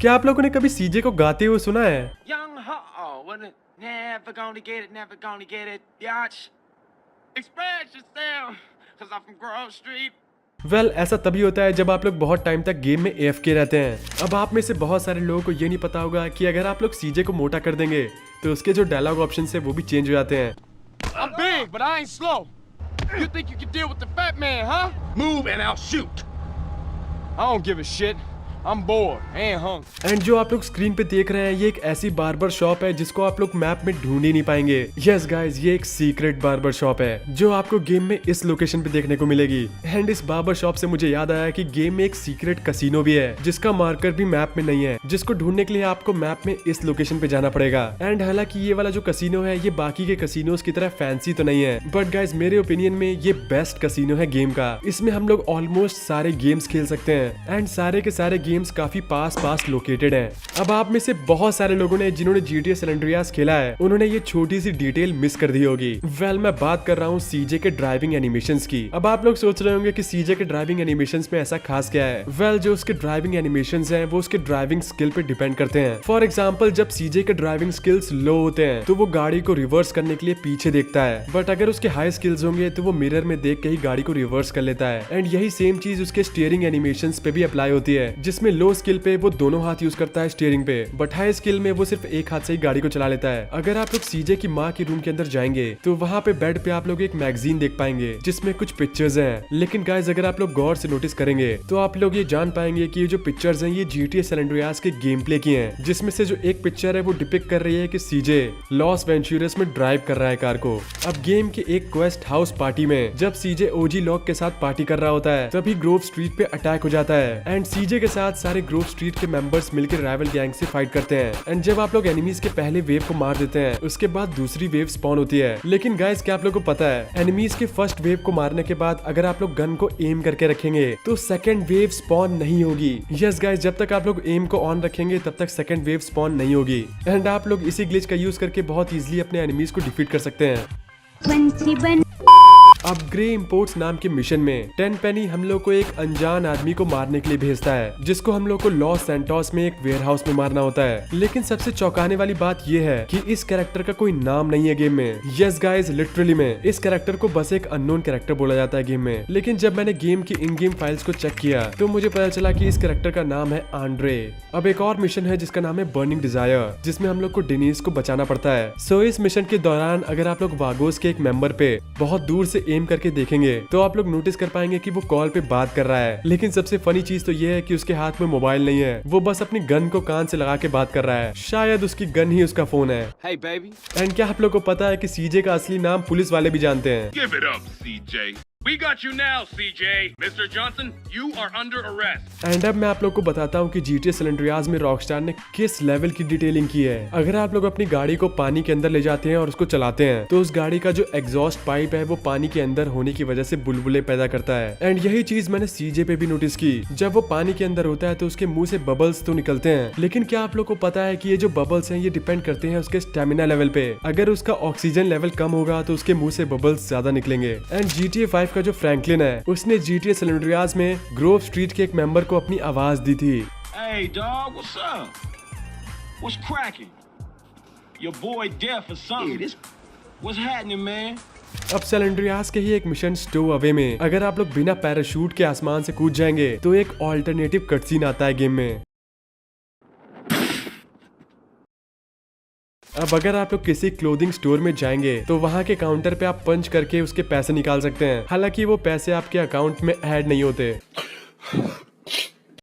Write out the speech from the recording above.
क्या आप लोगों ने कभी सीजे को गाते हुए सुना है? Young ho, never gonna get it, never gonna get it, biatch. Express yourself, 'cause I'm from Grove Street. Well ऐसा तभी होता है जब आप लोग बहुत टाइम तक गेम में AFK रहते हैं। अब आप में से बहुत सारे लोगों को ये नहीं पता होगा कि अगर आप लोग सीजे को मोटा कर देंगे तो उसके जो डायलॉग ऑप्शन है वो भी चेंज हो जाते हैं। I'm big, but I ain't slow. You think you can deal with the fat man, huh? Move and I'll shoot. I don't give a shit. I'm bored and hungry. And जो आप लोग screen पे देख रहे हैं ये एक ऐसी बार्बर शॉप है जिसको आप लोग मैप में ढूंढ ही नहीं पाएंगे। यस गाइस, ये एक सीक्रेट बार्बर शॉप है जो आपको गेम में इस लोकेशन पे देखने को मिलेगी। एंड इस बार्बर शॉप से मुझे याद आया कि गेम में एक सीक्रेट कसिनो भी है जिसका मार्कर भी मैप में नहीं है, जिसको ढूंढने के लिए आपको मैप में इस लोकेशन पे जाना पड़ेगा। एंड हालांकि ये वाला जो कसिनो है ये बाकी के कसिनोज की तरह फैंसी तो नहीं है, बट गाइस मेरे ओपिनियन में ये बेस्ट कसिनो है गेम का। इसमें हम लोग ऑलमोस्ट सारे गेम्स खेल सकते हैं एंड सारे के सारे गेम्स काफी पास लोकेटेड हैं। अब आप में से बहुत सारे लोगों ने जिन्होंने GTA San Andreas खेला है उन्होंने ये छोटी सी डिटेल मिस कर दी होगी। वेल मैं बात कर रहा हूँ सीजे के ड्राइविंग एनिमेशंस की। अब आप लोग सोच रहे होंगे कि सीजे के ड्राइविंग एनिमेशंस में ऐसा खास क्या है। वेल जो उसके ड्राइविंग एनिमेशंस हैं वो उसके ड्राइविंग स्किल पे डिपेंड करते हैं। फॉर एग्जाम्पल जब सीजे के ड्राइविंग स्किल्स लो होते हैं तो वो गाड़ी को रिवर्स करने के लिए पीछे देखता है, बट अगर उसके हाई स्किल्स होंगे तो वो मिरर में देख के ही गाड़ी को रिवर्स कर लेता है। एंड यही सेम चीज उसके स्टीयरिंग एनिमेशंस पे भी अप्लाई होती है, जिसमें लो स्किल पे वो दोनों हाथ यूज करता है स्टीयरिंग पे, बट हाई स्किल में वो सिर्फ एक हाथ से ही गाड़ी को चला लेता है। अगर आप लोग सीजे की माँ की रूम के अंदर जाएंगे तो वहाँ पे बेड पे आप लोग एक मैगजीन देख पाएंगे जिसमें कुछ पिक्चर्स हैं। लेकिन गाइस अगर आप लोग गौर से नोटिस करेंगे तो आप लोग ये जान पाएंगे कि ये जो पिक्चर्स हैं ये GTA San Andreas के गेम प्ले की हैं, जिसमें से जो एक पिक्चर है वो डिपिक्ट कर रही है कि सीजे लॉस वेंचुरस में ड्राइव कर रहा है कार को। अब गेम के एक क्वेस्ट हाउस पार्टी में जब सीजे OG लॉक के साथ पार्टी कर रहा होता है तभी ग्रोव स्ट्रीट पे अटैक हो जाता है एंड सीजे के साथ सारे ग्रोव स्ट्रीट के मेंबर्स मिलकर राइवल गैंग से फाइट करते हैं। एंड जब आप लोग एनिमीज के पहले वेव को मार देते हैं उसके बाद दूसरी वेव स्पॉन होती है। लेकिन गाइस क्या आप लोगों को पता है एनिमीज के फर्स्ट वेव को मारने के बाद अगर आप लोग गन को एम करके रखेंगे तो सेकंड वेव स्पॉन नहीं होगी। यस गाइस, जब तक आप लोग एम को ऑन रखेंगे तब तक सेकंड वेव स्पॉन नहीं होगी। एंड आप लोग इसी ग्लिच का यूज करके बहुत इजीली अपने एनिमीज को डिफीट कर सकते हैं। अब ग्रे इम्पोर्ट्स नाम के मिशन में टेनपेनी हम लोग को एक अनजान आदमी को मारने के लिए भेजता है जिसको हम लोग को लॉस सैंटोस में एक वेयरहाउस में मारना होता है। लेकिन सबसे चौंकाने वाली बात यह है कि इस कैरेक्टर का कोई नाम नहीं है गेम में। यस गाइस, लिटरली में इस कैरेक्टर को बस एक अननोन कैरेक्टर बोला जाता है गेम में। लेकिन जब मैंने गेम की इन गेम फाइल्स को चेक किया तो मुझे पता चला कि इस कैरेक्टर का नाम है आंड्रे। अब एक और मिशन है जिसका नाम है बर्निंग डिजायर, जिसमें हम लोग को डेनिस को बचाना पड़ता है। सो इस मिशन के दौरान अगर आप लोग वागोस के एक मेंबर पे बहुत दूर से एम करके देखेंगे तो आप लोग नोटिस कर पाएंगे कि वो कॉल पे बात कर रहा है। लेकिन सबसे फनी चीज तो ये है कि उसके हाथ में मोबाइल नहीं है, वो बस अपनी गन को कान से लगा के बात कर रहा है। शायद उसकी गन ही उसका फोन है। Hey baby. एंड क्या आप लोग को पता है कि सीजे का असली नाम पुलिस वाले भी जानते हैं। Give it up, CJ. We got you now, CJ. Mr. Johnson, you are under arrest. And अब मैं आप लोग को बताता हूँ कि GTA San Andreas में रॉकस्टार ने किस लेवल की डिटेलिंग की है। अगर आप लोग अपनी गाड़ी को पानी के अंदर ले जाते हैं और उसको चलाते हैं तो उस गाड़ी का जो एग्जॉस्ट पाइप है वो पानी के अंदर होने की वजह से बुलबुले पैदा करता है। एंड यही चीज मैंने सीजे पे भी नोटिस की। जब वो पानी के अंदर होता है तो उसके मुंह से बबल्स तो निकलते हैं, लेकिन क्या आप लोग को पता है कि ये जो बबल्स हैं ये डिपेंड करते हैं उसके स्टेमिना लेवल पे। अगर उसका ऑक्सीजन लेवल कम होगा तो उसके मुंह से बबल्स ज्यादा निकलेंगे। एंड GTA 5 का जो फ्रैंकलिन है उसने GTA San Andreas में ग्रोव स्ट्रीट के एक मेंबर को अपनी आवाज दी थी। Hey dog, what's up? What's cracking? Your boy deaf or something? What's happening, man? अब San Andreas के ही एक मिशन स्टो अवे में अगर आप लोग बिना पैराशूट के आसमान से कूद जाएंगे तो एक ऑल्टरनेटिव कटसीन आता है गेम में। अब अगर आप लोग किसी क्लोथिंग स्टोर में जाएंगे तो वहाँ के काउंटर पे आप पंच करके उसके पैसे निकाल सकते हैं। हालांकि वो पैसे आपके अकाउंट में ऐड नहीं होते।